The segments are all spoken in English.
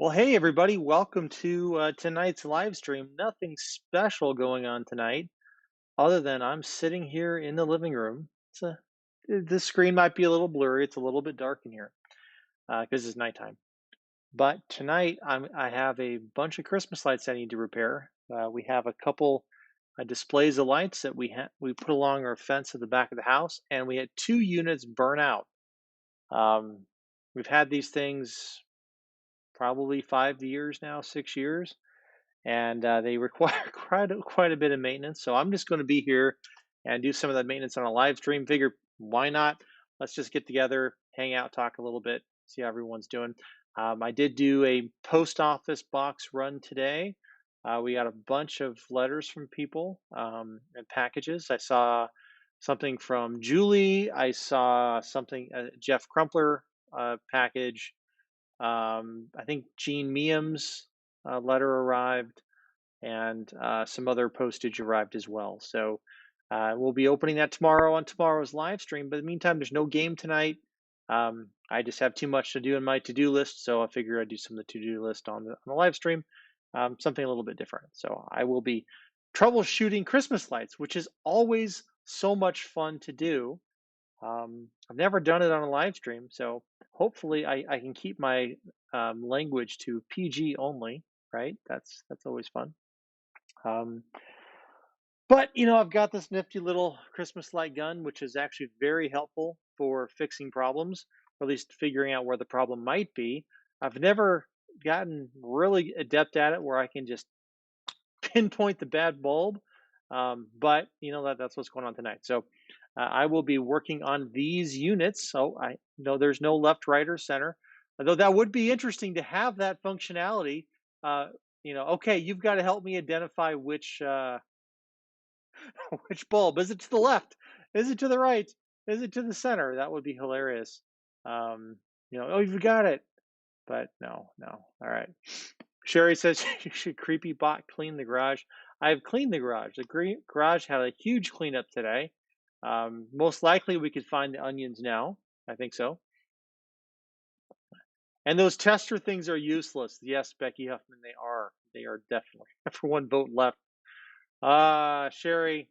Well, hey everybody, welcome to tonight's live stream. Nothing special going on tonight, other than I'm sitting here in the living room. The screen might be a little blurry. It's a little bit dark in here because it's nighttime. But tonight I have a bunch of Christmas lights I need to repair. We have a couple displays of lights that we put along our fence at the back of the house, and we had two units burn out. Um, we've had these things probably 5 years now, 6 years, and they require quite a bit of maintenance. So I'm just going to be here and do some of that maintenance on a live stream. Figure why not? Let's just get together, hang out, talk a little bit, see how everyone's doing. I did do a post office box run today. We got a bunch of letters from people and packages. I saw something from Julie. I saw something Jeff Crumpler package. I think Gene Meeham's letter arrived, and some other postage arrived as well. So we'll be opening that tomorrow on tomorrow's live stream. But in the meantime, there's no game tonight. I just have too much to do in my to-do list, so I figure I'd do some of the to-do list on the live stream, something a little bit different. So I will be troubleshooting Christmas lights, which is always so much fun to do. I've never done it on a live stream, so hopefully I can keep my language to PG only, right? That's always fun. Um, but I've got this nifty little Christmas light gun, which is actually very helpful for fixing problems, or at least figuring out where the problem might be. I've never gotten really adept at it where I can just pinpoint the bad bulb, but that's what's going on tonight. So I will be working on these units. So I know there's no left, right, or center, although that would be interesting to have that functionality. Uh, okay, you've got to help me identify which which bulb. Is it to the left? Is it to the right? Is it to the center? That would be hilarious. Oh, you've got it. But no, no. All right. Sherry says you should creepy bot clean the garage. I've cleaned the garage. The garage had a huge cleanup today. Most likely we could find the onions now. I think so. And those tester things are useless. Yes, Becky Huffman, they are. They are definitely. For one vote left. Sherry,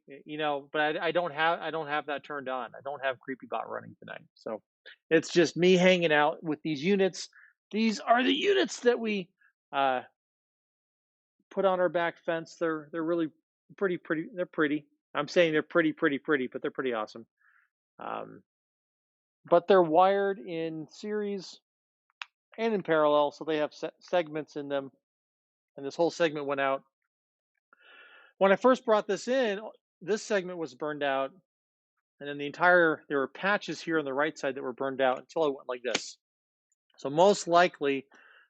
but I don't have that turned on. I don't have CreepyBot running tonight. So it's just me hanging out with these units. These are the units that we uh, put on our back fence. They're really pretty. They're pretty. I'm saying they're pretty, but they're pretty awesome. Um, but they're wired in series and in parallel, so they have segments in them. And this whole segment went out when I first brought this in. This segment was burned out, and then there were patches here on the right side that were burned out until I went like this. So most likely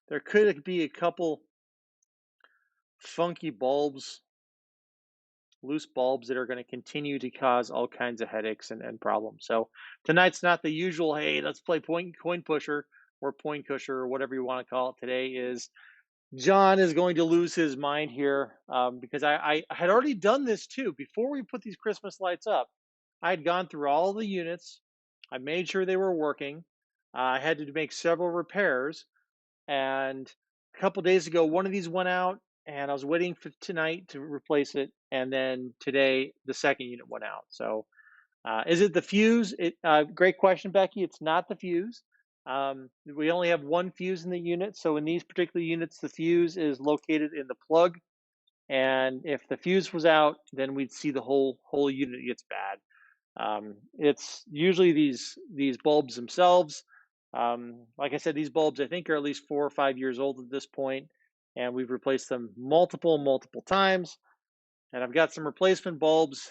there could be a couple funky bulbs, loose bulbs that are going to continue to cause all kinds of headaches and problems. So tonight's not the usual, hey, let's play coin pusher or point cusher or whatever you want to call it. Today is John is going to lose his mind here, because I had already done this too. Before we put these Christmas lights up, I had gone through all the units. I made sure they were working. I had to make several repairs. And a couple days ago, one of these went out, and I was waiting for tonight to replace it. And then today, the second unit went out. So is it the fuse? Great question, Becky. It's not the fuse. We only have one fuse in the unit. So in these particular units, the fuse is located in the plug. And if the fuse was out, then we'd see the whole unit gets bad. It's usually these bulbs themselves. Like I said, these bulbs I think are at least 4 or 5 years old at this point, and we've replaced them multiple times. And I've got some replacement bulbs,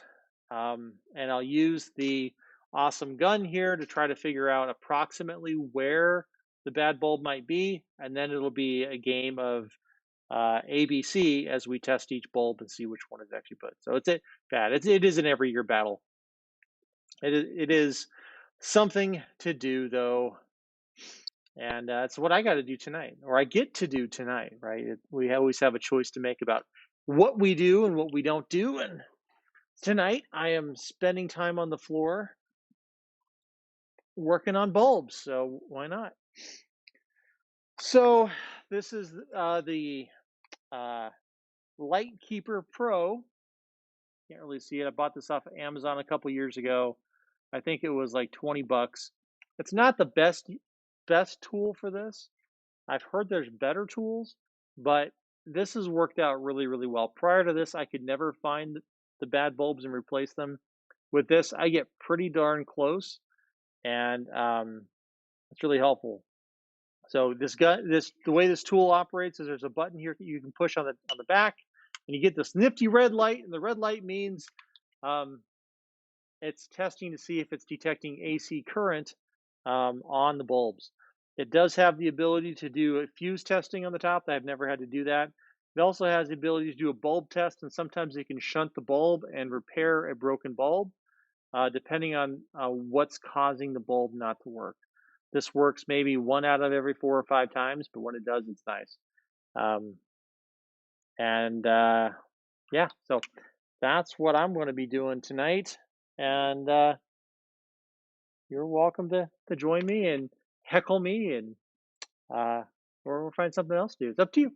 and I'll use the awesome gun here to try to figure out approximately where the bad bulb might be, and then it'll be a game of ABC as we test each bulb and see which one is actually put. So it is an every year battle. It is something to do though, and it's what I got to do tonight, or I get to do tonight, right? We always have a choice to make about what we do and what we don't do, and tonight I am spending time on the floor working on bulbs, so why not? So This is the uh, Lightkeeper Pro. Can't really see it. I bought this off of Amazon a couple years ago. I think it was like 20 bucks. It's not the best tool for this. I've heard there's better tools, but this has worked out really, really well. Prior to this, I could never find the bad bulbs and replace them. With this, I get pretty darn close, and it's really helpful. So the way this tool operates is there's a button here that you can push on the back, and you get this nifty red light, and the red light means um, it's testing to see if it's detecting AC current on the bulbs. It does have the ability to do a fuse testing on the top. I've never had to do that. It also has the ability to do a bulb test, and sometimes it can shunt the bulb and repair a broken bulb, depending on what's causing the bulb not to work. This works maybe 1 out of every 4 or 5 times, but when it does, it's nice. Um, and yeah, so that's what I'm going to be doing tonight. And you're welcome to join me and heckle me, and uh, or we'll find something else to do. It's up to you.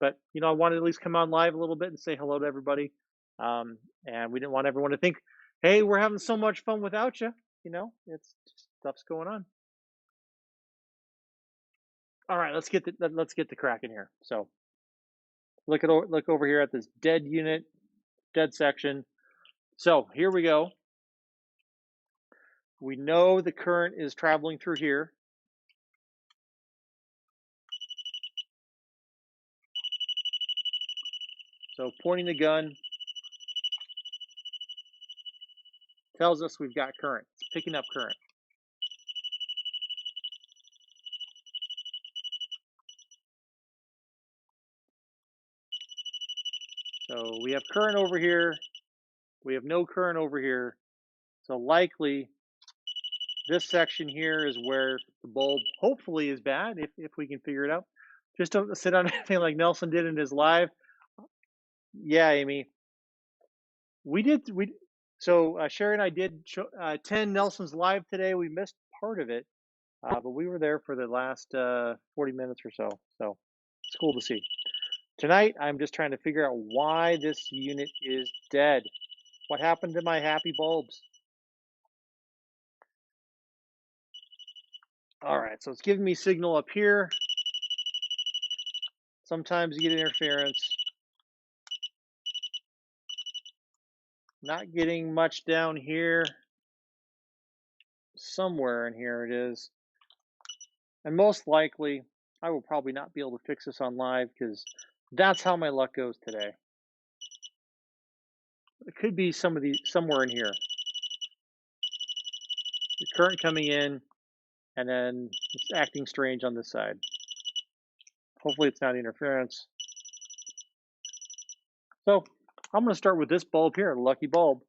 But I wanted to at least come on live a little bit and say hello to everybody. And we didn't want everyone to think, "Hey, we're having so much fun without you." It's just stuff's going on. All right, let's get the cracking here. So look over here at this dead unit, dead section. So here we go. We know the current is traveling through here. So pointing the gun tells us we've got current. It's picking up current. So we have current over here. We have no current over here. So likely this section here is where the bulb hopefully is bad, if we can figure it out. Just don't sit on anything like Nelson did in his live. Yeah, Amy. So Sherry and I did attend Nelson's live today. We missed part of it, but we were there for the last 40 minutes or so. So it's cool to see. Tonight, I'm just trying to figure out why this unit is dead. What happened to my happy bulbs? All right, so it's giving me signal up here. Sometimes you get interference. Not getting much down here. Somewhere in here it is. And most likely, I will probably not be able to fix this on live because that's how my luck goes today. It could be somewhere in here. The current coming in, and then it's acting strange on this side. Hopefully it's not interference. So I'm going to start with this bulb here, lucky bulb.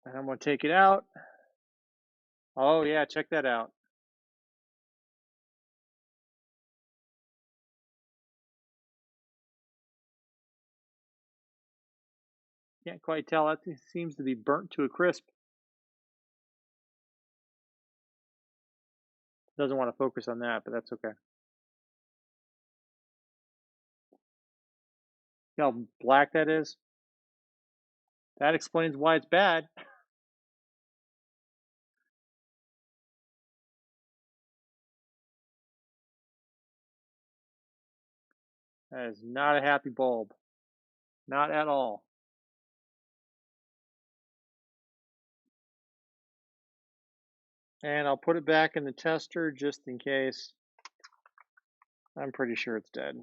And I'm going to take it out. Oh yeah, check that out. Can't quite tell. That seems to be burnt to a crisp. Doesn't want to focus on that, but that's okay. See how black that is? That explains why it's bad. That is not a happy bulb. Not at all. And I'll put it back in the tester just in case. I'm pretty sure it's dead.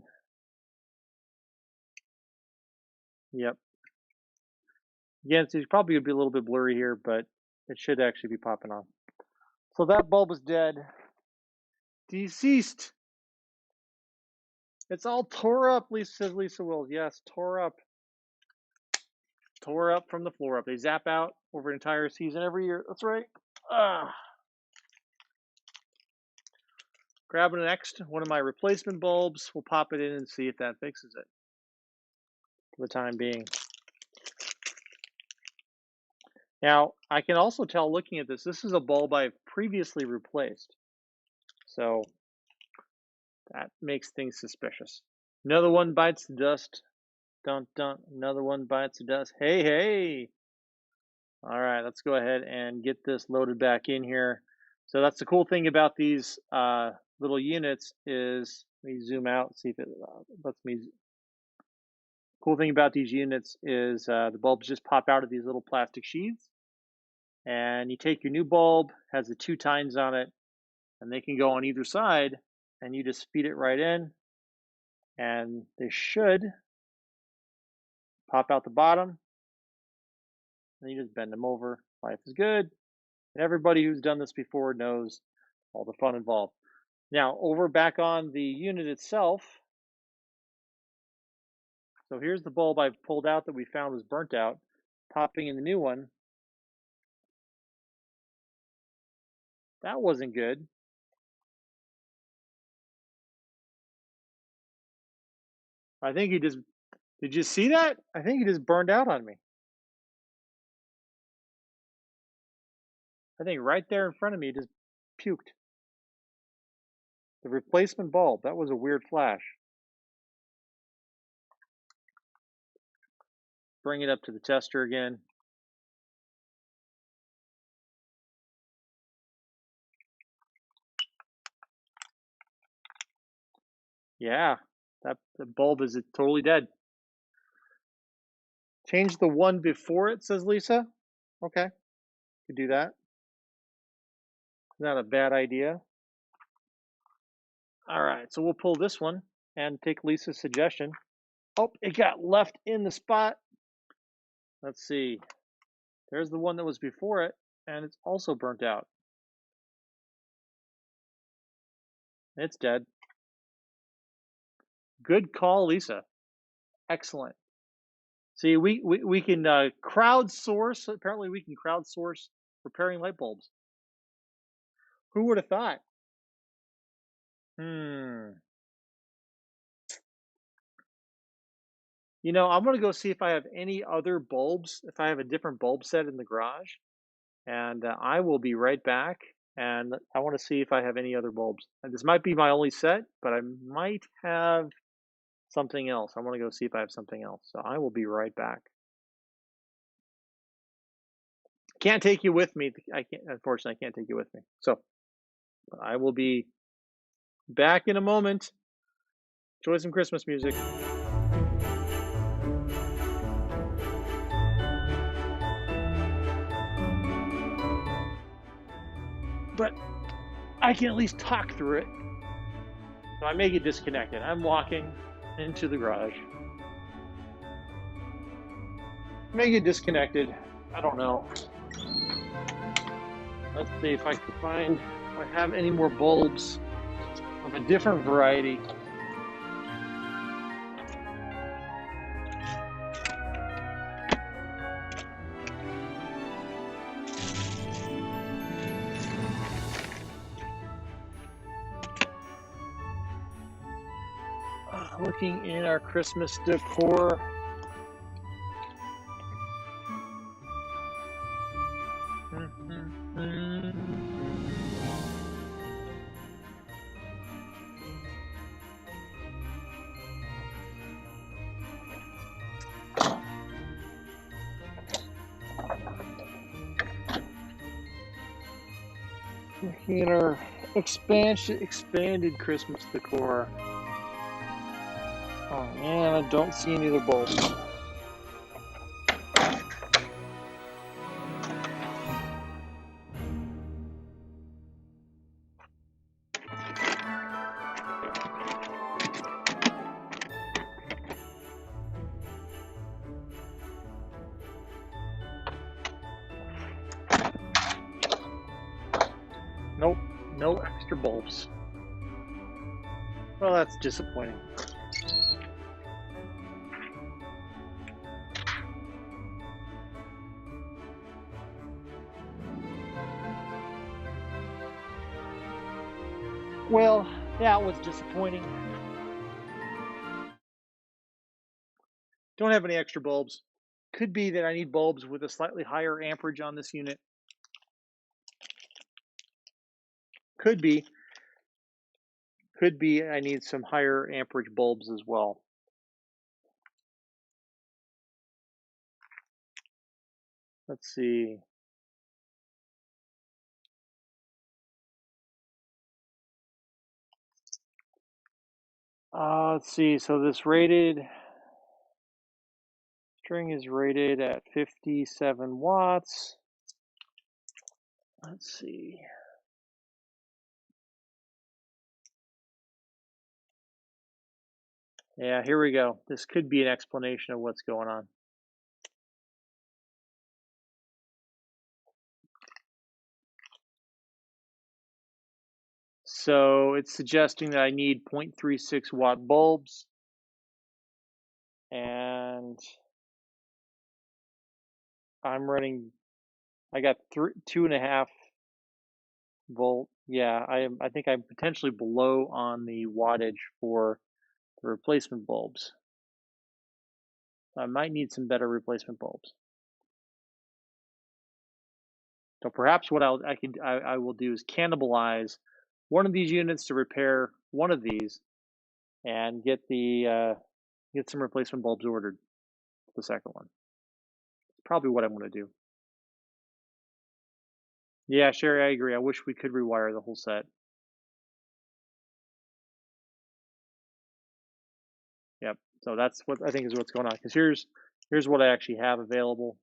Yep. Again, it's probably going to be a little bit blurry here, but it should actually be popping on. So that bulb is dead. Deceased. It's all tore up, says Lisa Wills. Yes, tore up. Tore up from the floor up. They zap out over an entire season every year. That's right. Grabbing next one of my replacement bulbs. We'll pop it in and see if that fixes it for the time being. Now, I can also tell looking at this is a bulb I've previously replaced. So that makes things suspicious. Another one bites the dust. Dun dun. Another one bites the dust. Hey, hey. All right, let's go ahead and get this loaded back in here. So that's the cool thing about these little units is, let me zoom out, see if it lets me. Cool thing about these units is the bulbs just pop out of these little plastic sheaths, and you take your new bulb, has the two tines on it, and they can go on either side, and you just feed it right in, and they should pop out the bottom, and you just bend them over. Life is good. And everybody who's done this before knows all the fun involved. Now, over back on the unit itself, so here's the bulb I've pulled out that we found was burnt out. Popping in the new one, that wasn't good. I think he just, did you see that? I think he just burned out on me. I think right there in front of me, he just puked. The replacement bulb, that was a weird flash. Bring it up to the tester again. Yeah, that the bulb is totally dead. Change the one before it, says Lisa. Okay, could do that. Not a bad idea. All right, so we'll pull this one and take Lisa's suggestion. Oh, it got left in the spot. Let's see. There's the one that was before it, and it's also burnt out. It's dead. Good call, Lisa. Excellent. See, we can crowdsource. Apparently, we can crowdsource repairing light bulbs. Who would have thought? Hmm. I'm gonna go see if I have any other bulbs. If I have a different bulb set in the garage, and I will be right back. And I want to see if I have any other bulbs. And this might be my only set, but I might have something else. I want to go see if I have something else. So I will be right back. Can't take you with me. I can't. Unfortunately, I can't take you with me. So I will be back in a moment. Enjoy some Christmas music. But I can at least talk through it. So I may get disconnected. I'm walking into the garage. I may get disconnected. I don't know. Let's see if I can find, if I have any more bulbs of a different variety. Looking in our Christmas decor. Looking at our expanded Christmas decor. Oh man, I don't see any other bulbs. Nope, no extra bulbs. Well, that's disappointing. Well, that was disappointing. Don't have any extra bulbs. Could be that I need bulbs with a slightly higher amperage on this unit. Could be. Could be I need some higher amperage bulbs as well. Let's see. Let's see. So this rated string is rated at 57 watts. Let's see. Yeah, here we go. This could be an explanation of what's going on. So it's suggesting that I need 0.36 watt bulbs, and I'm running. I got 2.5 volt. Yeah, I think I'm potentially below on the wattage for the replacement bulbs. I might need some better replacement bulbs. So perhaps what I will do is cannibalize one of these units to repair one of these, and get some replacement bulbs ordered for the second one. It's probably what I'm going to do. Yeah, Sherry, I agree. I wish we could rewire the whole set. Yep. So that's what I think is what's going on. Because here's what I actually have available,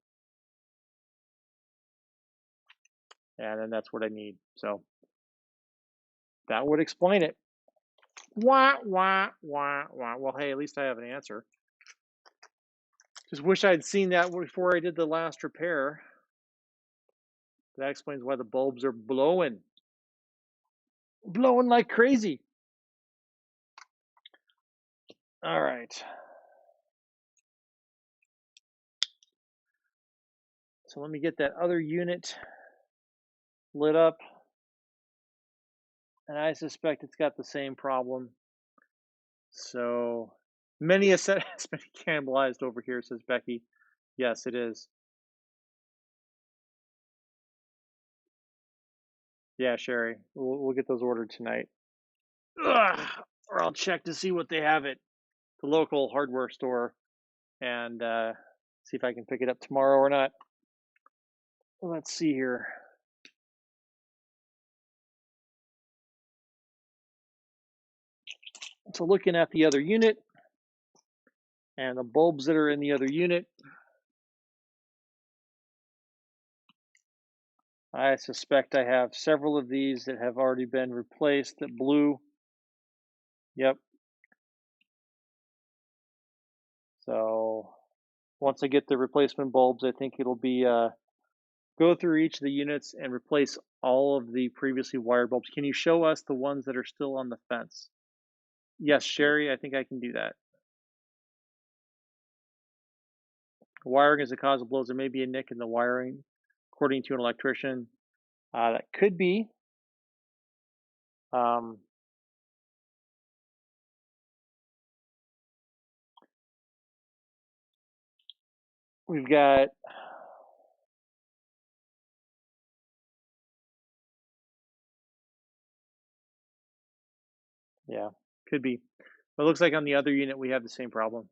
and then that's what I need. So that would explain it. Wah wah wah wah. Well, hey, at least I have an answer. Just wish I'd seen that before I did the last repair. That explains why the bulbs are blowing like crazy. All right. So let me get that other unit lit up. And I suspect it's got the same problem. So many a set has been cannibalized over here, says Becky. Yes, it is. Yeah, Sherry. We'll get those ordered tonight. Ugh, or I'll check to see what they have at the local hardware store, and see if I can pick it up tomorrow or not. Let's see here. So looking at the other unit and the bulbs that are in the other unit, I suspect I have several of these that have already been replaced that blew. Yep. So once I get the replacement bulbs, I think it'll be go through each of the units and replace all of the previously wired bulbs. Can you show us the ones that are still on the fence? Yes, Sherry, I think I can do that. Wiring is the cause of blows. There may be a nick in the wiring, according to an electrician. That could be. Um, we've got yeah, could be. But it looks like on the other unit we have the same problem.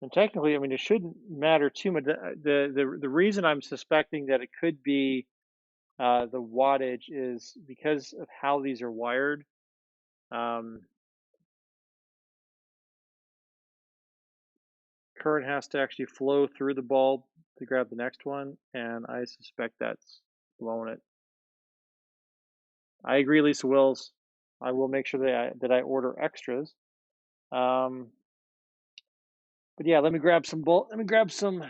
And technically, I mean, it shouldn't matter too much. The reason I'm suspecting that it could be the wattage is because of how these are wired. Um, current has to actually flow through the bulb to grab the next one, and I suspect that's blowing it. I agree, Lisa Wills. I will make sure that I order extras. But yeah, let me grab some Let me grab some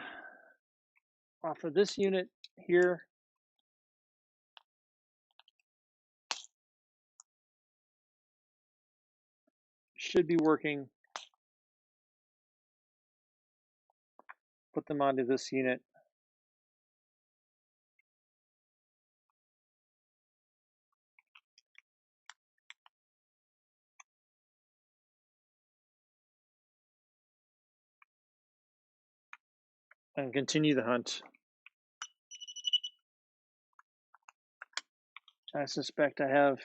off of this unit here. Should be working. Put them onto this unit. and continue the hunt. I suspect I have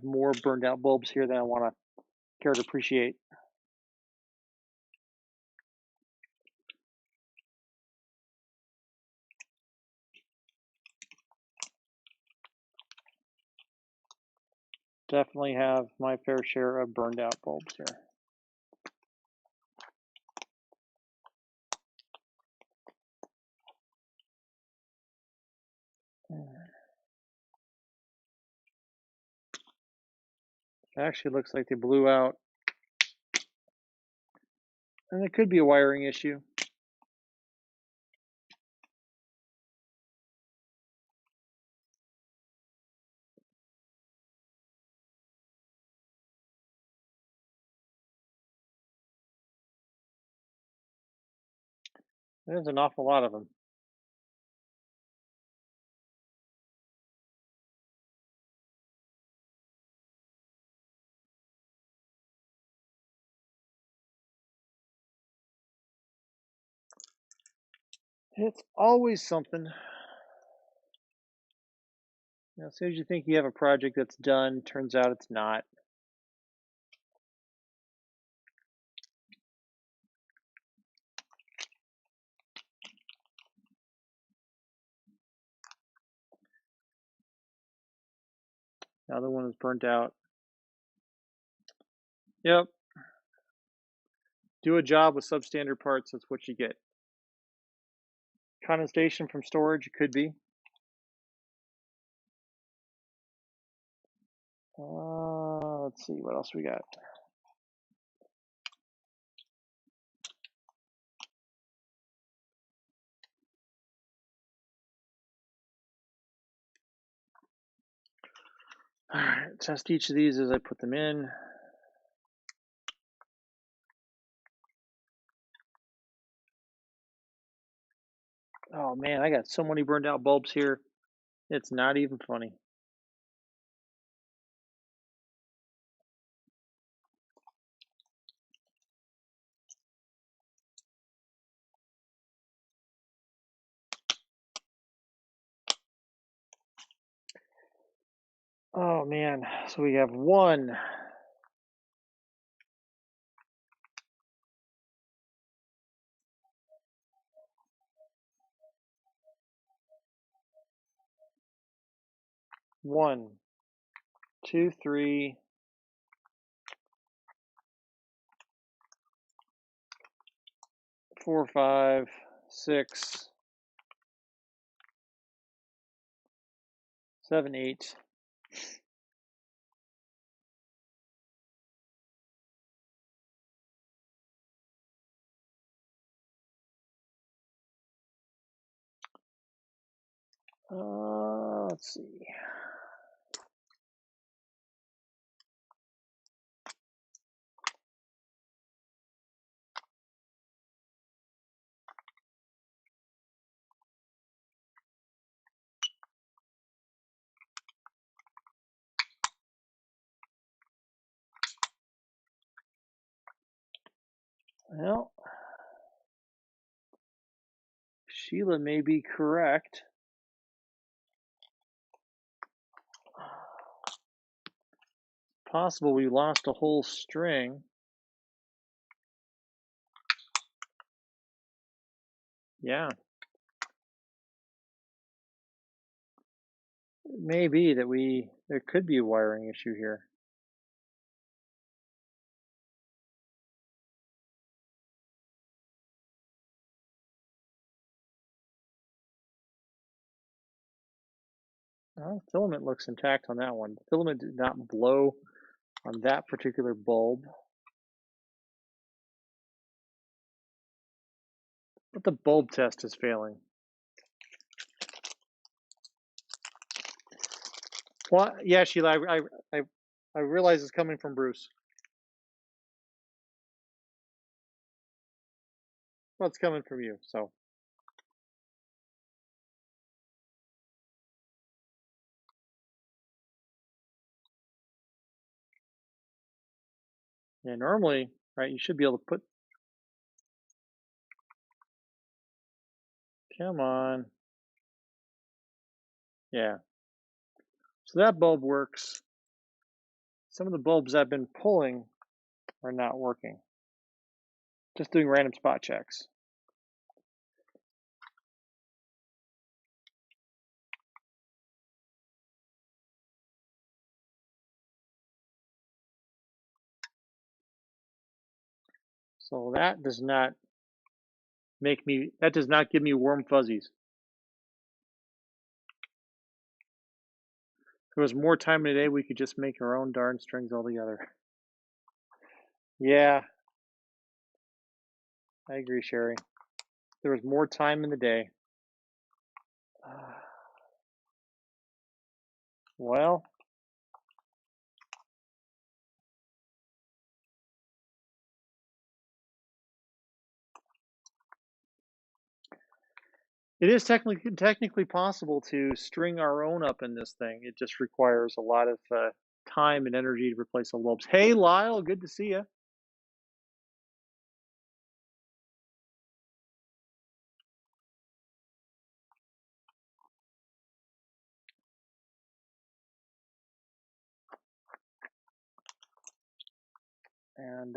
more burned out bulbs here than I want to care to appreciate. Definitely have my fair share of burned out bulbs here. It actually looks like they blew out, and it could be a wiring issue. There's an awful lot of them. It's always something. As soon as you think you have a project that's done, turns out it's not. The other one is burnt out. Yep. Do a job with substandard parts, that's what you get. Condensation from storage, it could be. Let's see, what else we got? All right, test each of these as I put them in. Oh man, I got so many burned out bulbs here. It's not even funny. Oh man, so we have one, one, two, three, four, five, six, seven, eight. Let's see. Well, Sheila may be correct. Possible we lost a whole string. Yeah, it may be that there could be a wiring issue here. Well, filament looks intact on that one. The filament did not blow on that particular bulb, but the bulb test is failing. Well, yeah, Sheila, I realize it's coming from Bruce. Well, it's coming from you, so. Yeah, normally, right, you should be able to put Come on. Yeah. So that bulb works. Some of the bulbs I've been pulling are not working. Just doing random spot checks. So that does not that does not give me warm fuzzies. If there was more time in the day, we could just make our own darn strings altogether. Yeah, I agree, Sherry. There was more time in the day. Well, it is technically possible to string our own up in this thing. It just requires a lot of time and energy to replace the bulbs. Hey, Lyle, good to see you. And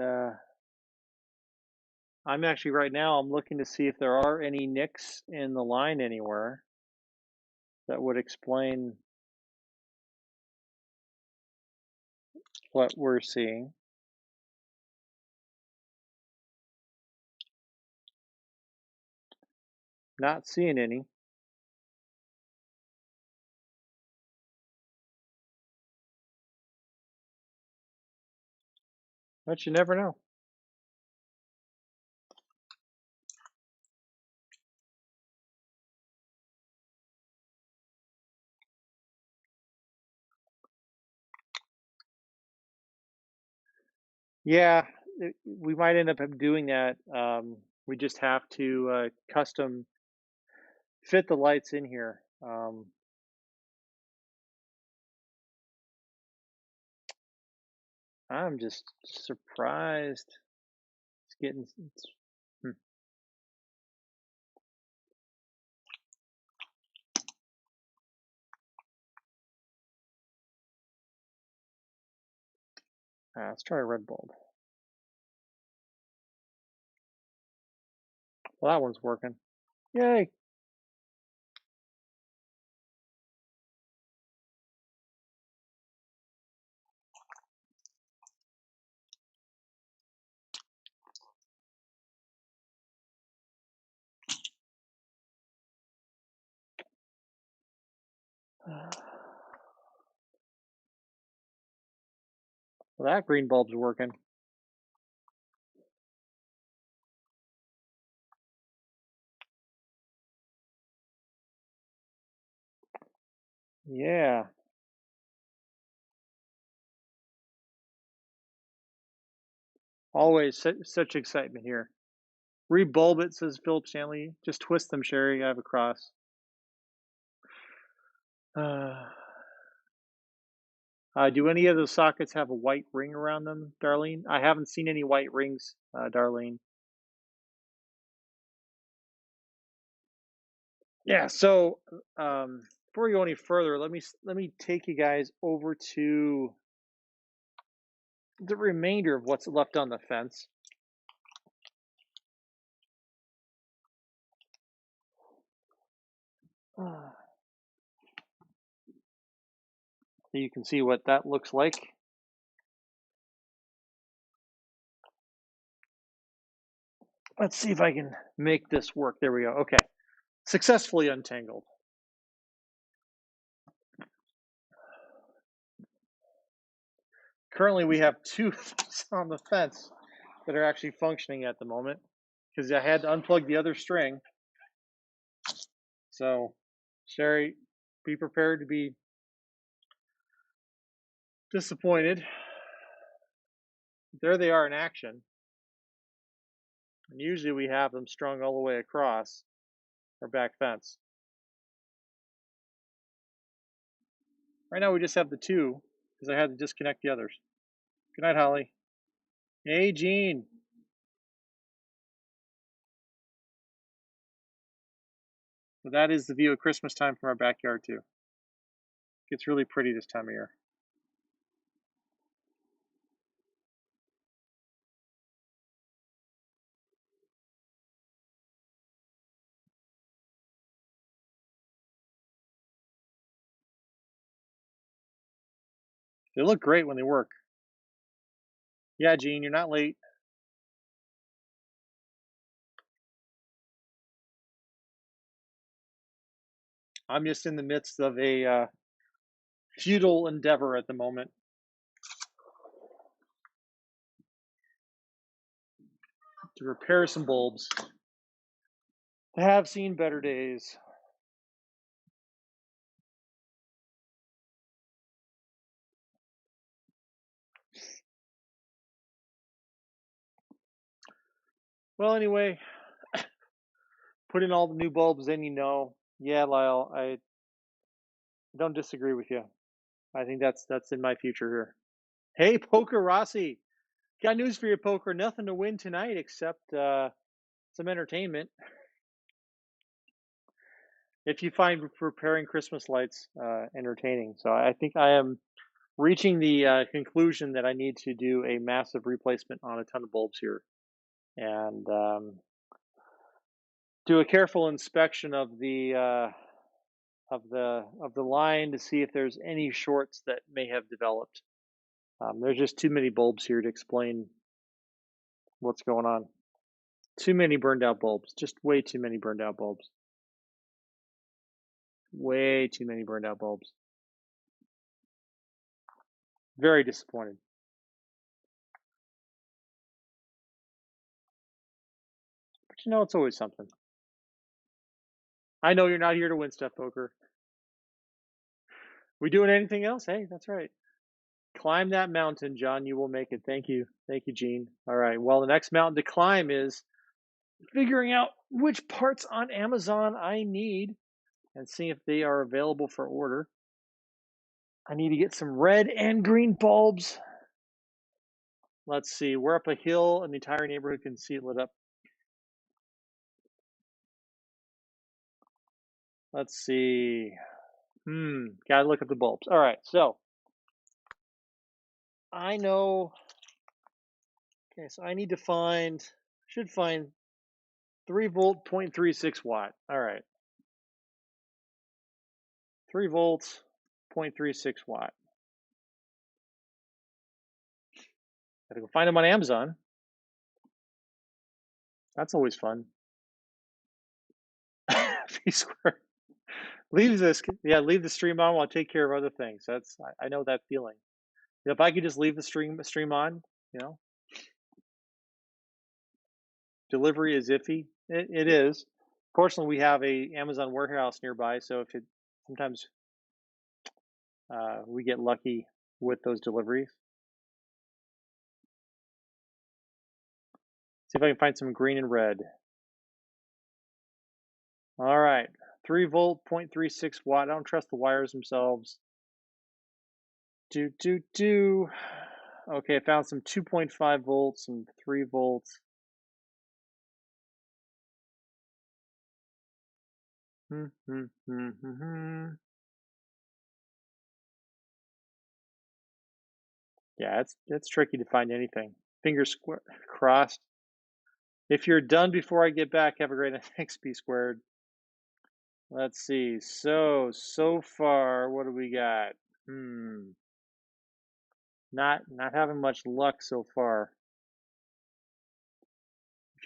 I'm actually right now. I'm looking to see if there are any nicks in the line anywhere that would explain what we're seeing. Not seeing any. But you never know. Yeah, we might end up doing that. We just have to custom fit the lights in here. I'm just surprised it's getting. Hmm. Let's try a red bulb. Well, that one's working. Yay! Well, that green bulb's working. Yeah. Always such excitement here. Rebulb it, says Philip Stanley. Just twist them, Sherry. I have a cross. Uh, do any of those sockets have a white ring around them, Darlene? I haven't seen any white rings, Darlene. Yeah. So before we go any further, let me take you guys over to the remainder of what's left on the fence. So you can see what that looks like. Let's see if I can make this work. There we go. Okay. Successfully untangled. Currently, we have two on the fence that are actually functioning at the moment because I had to unplug the other string. So, Sherry, be prepared to be disappointed. There they are in action. And usually we have them strung all the way across our back fence. Right now we just have the two because I had to disconnect the others. Good night, Holly. Hey, Gene. But that is the view at Christmas time from our backyard too. Gets really pretty this time of year. They look great when they work. Yeah, Gene, you're not late. I'm just in the midst of a futile endeavor at the moment to repair some bulbs. I have seen better days. Well, anyway, putting all the new bulbs in, yeah, Lyle, I don't disagree with you. I think that's in my future here. Hey, Poker Rossi, got news for you, Poker. Nothing to win tonight except some entertainment. If you find preparing Christmas lights entertaining, so I think I am reaching the conclusion that I need to do a massive replacement on a ton of bulbs here, and do a careful inspection of the line to see if there's any shorts that may have developed. There's just too many bulbs here to explain what's going on. Too many burned out bulbs. Just way too many burned out bulbs. Way too many burned out bulbs. Very disappointed. But it's always something. I know you're not here to win stuff, Poker. We doing anything else? Hey, that's right. Climb that mountain, John. You will make it. Thank you. Thank you, Gene. All right. Well, the next mountain to climb is figuring out which parts on Amazon I need and see if they are available for order. I need to get some red and green bulbs. Let's see. We're up a hill and the entire neighborhood can see it lit up. Let's see. Gotta look at the bulbs. All right. So I know. Okay. So I need to should find 3-volt, 0.36 watt. All right. 3 volts, 0.36 watt. Gotta go find them on Amazon. That's always fun. P square. Leave the stream on while I take care of other things. I know that feeling. If I could just leave the stream on, you know, delivery is iffy. It is. Fortunately, we have a Amazon warehouse nearby, so if it sometimes we get lucky with those deliveries. See if I can find some green and red. All right, 3-volt, 0.36 watt. I don't trust the wires themselves. Do. Okay, I found some 2.5 volts and 3 volts. Yeah, it's tricky to find anything. Fingers crossed. If you're done before I get back, have a great night. Thanks, P squared. Let's see. So far, what do we got? Not having much luck so far. If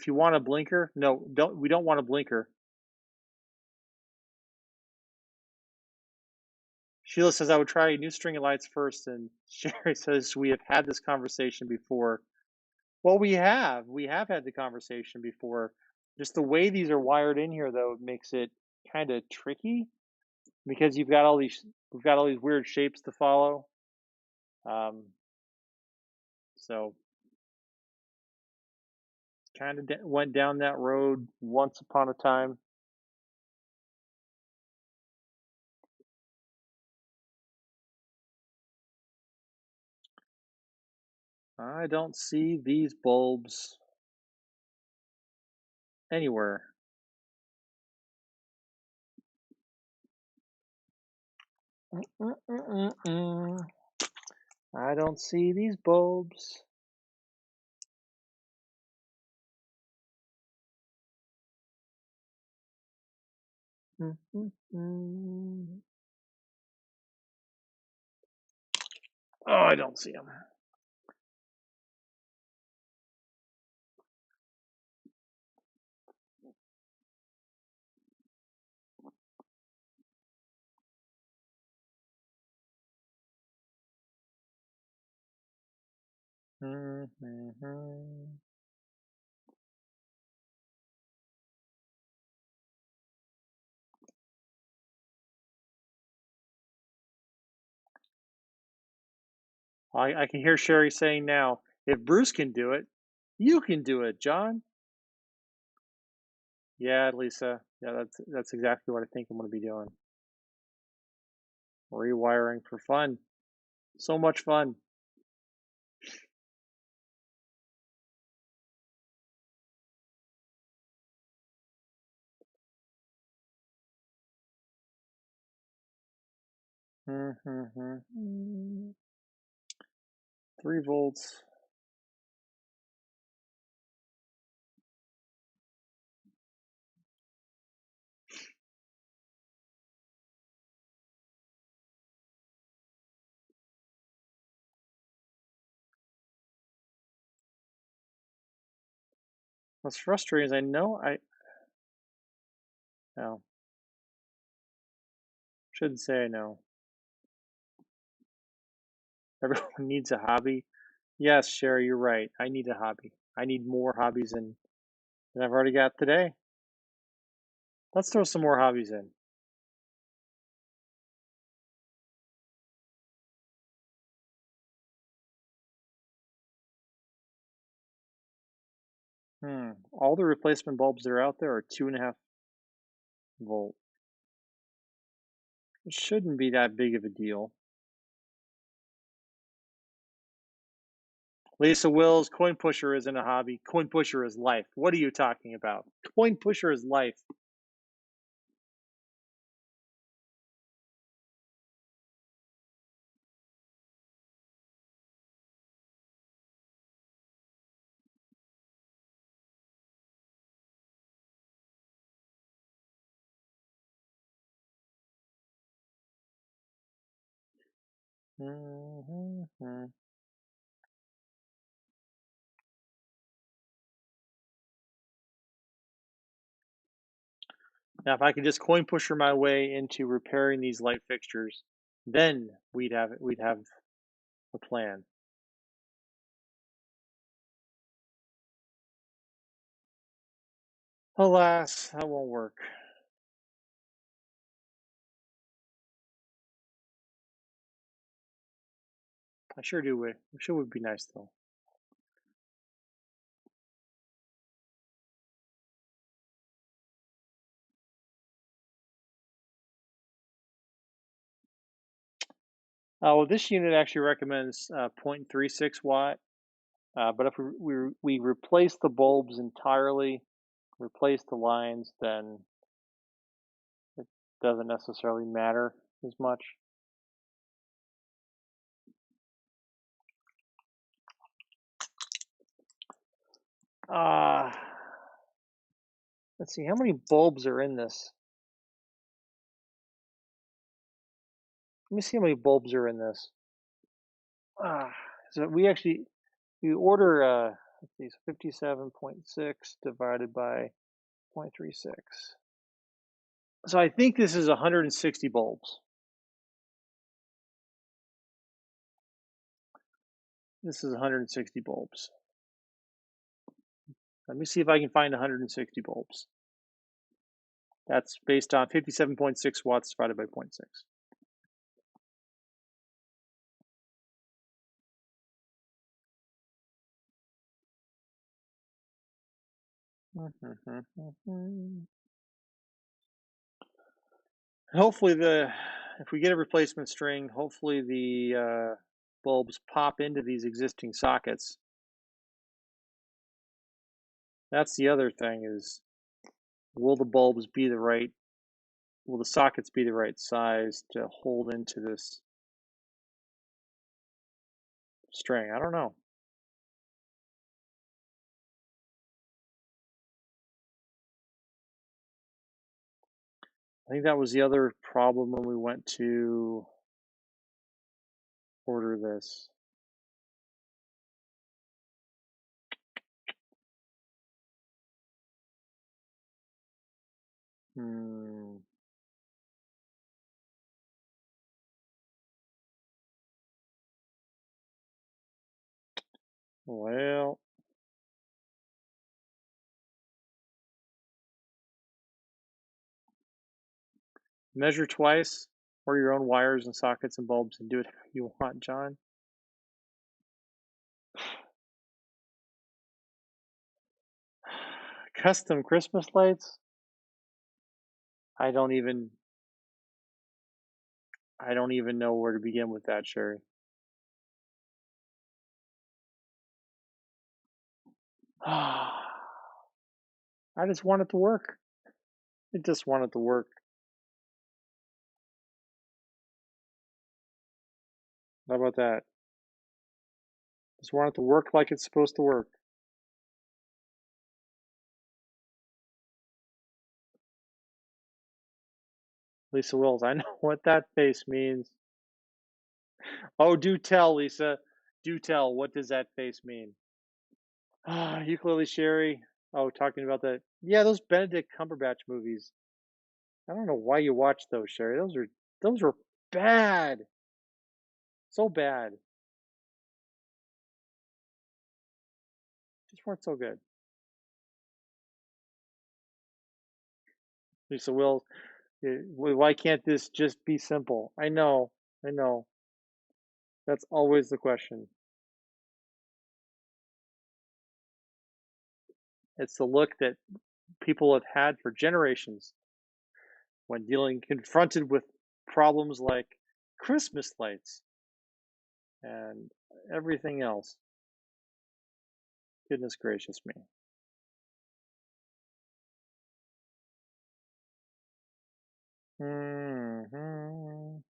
you want a blinker, no, we don't want a blinker. Sheila says I would try new string of lights first, and Sherry says we have had this conversation before. Well, we have had the conversation before. Just the way these are wired in here, though, makes it kind of tricky because we've got all these weird shapes to follow. So kind of went down that road once upon a time. I don't see these bulbs anywhere. Mm-mm-mm-mm. I don't see these bulbs. Mm-mm-mm. Oh, I don't see them. Mm-hmm. I can hear Sherry saying now, if Bruce can do it, you can do it, John. Yeah, Lisa. Yeah, that's exactly what I think I'm going to be doing. Rewiring for fun. So much fun. Mm-hmm. 3 volts. What's frustrating is I know I no shouldn't say I know. Everyone needs a hobby. Yes, Sherry, you're right. I need a hobby. I need more hobbies than I've already got today. Let's throw some more hobbies in. All the replacement bulbs that are out there are 2.5 volt. It shouldn't be that big of a deal. Lisa Wills, coin pusher isn't a hobby. Coin pusher is life. What are you talking about? Coin pusher is life. Mhm. Now, if I could just coin pusher my way into repairing these light fixtures, then we'd have a plan. Alas, that won't work. I sure do. Sure would be nice though. Well, this unit actually recommends 0.36 watt. But if we replace the bulbs entirely, replace the lines, then it doesn't necessarily matter as much. Uh, let's see, how many bulbs are in this? Let me see how many bulbs are in this. Uh, so we order, let's see, 57.6 divided by 0.36. So I think this is 160 bulbs. This is 160 bulbs. Let me see if I can find 160 bulbs. That's based on 57.6 watts divided by 0.6. Hopefully if we get a replacement string, hopefully the bulbs pop into these existing sockets. That's the other thing is, will the bulbs be the right will the sockets be the right size to hold into this string? I don't know. I think that was the other problem when we went to order this. Hmm. Well, measure twice, or your own wires and sockets and bulbs, and do it how you want, John. Custom Christmas lights? I don't even I don't even know where to begin with that, Sherry. I just want it to work. I just want it to work. How about that? Just want it to work like it's supposed to work. Lisa Wills, I know what that face means. Oh, do tell, Lisa. Do tell. What does that face mean? Ukulele Sherry. Oh, talking about that. Yeah, those Benedict Cumberbatch movies. I don't know why you watch those, Sherry. Those were bad. So bad. Just weren't so good. Lisa Wills. Why can't this just be simple? I know. I know. That's always the question. It's the look that people have had for generations when dealing confronted with problems like Christmas lights and everything else. Goodness gracious me. Mhm.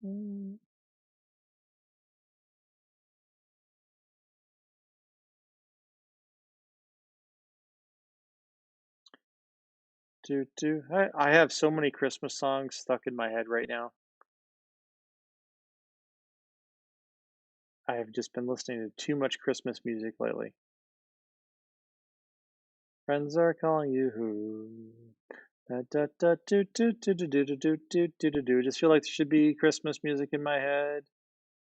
I have so many Christmas songs stuck in my head right now. I have just been listening to too much Christmas music lately. Friends are calling you who? Da, da, da, do, do, do, do, do, do, do, do, do, do, do. Just feel like there should be Christmas music in my head.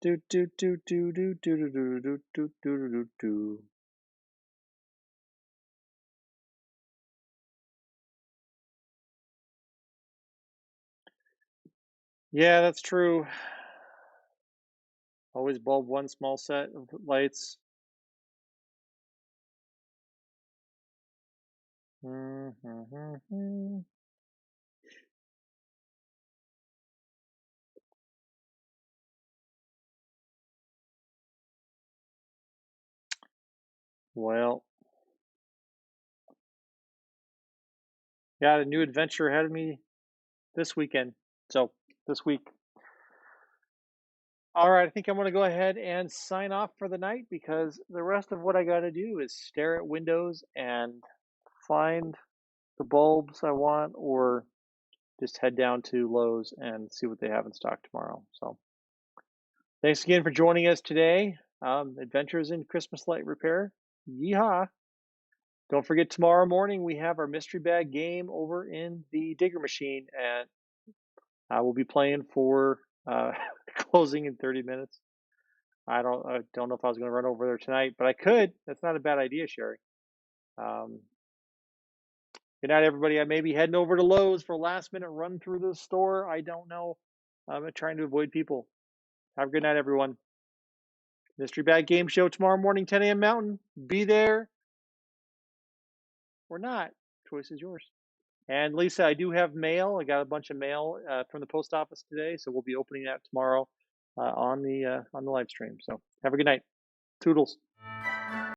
Do, do, do, do, do, do, do, do, do, do, do, do, do. Yeah, that's true. Always bulb one small set of lights. Mhm. Well, yeah, a new adventure ahead of me this weekend. So this week. All right, I think I'm going to go ahead and sign off for the night because the rest of what I got to do is stare at windows and find the bulbs I want, or just head down to Lowe's and see what they have in stock tomorrow. So thanks again for joining us today. Adventures in Christmas light repair. Yeehaw! Don't forget tomorrow morning we have our mystery bag game over in the digger machine, and I will be playing for closing in 30 minutes. I don't know if I was going to run over there tonight, but I could. That's not a bad idea, Sherry. Um, Good night, everybody. I may be heading over to Lowe's for a last minute run through the store. I don't know. I'm trying to avoid people. Have a good night, everyone. Mystery Bag Game Show tomorrow morning, 10 a.m. Mountain. Be there or not. Choice is yours. And Lisa, I do have mail. I got a bunch of mail from the post office today, so we'll be opening that tomorrow on the live stream. So have a good night. Toodles.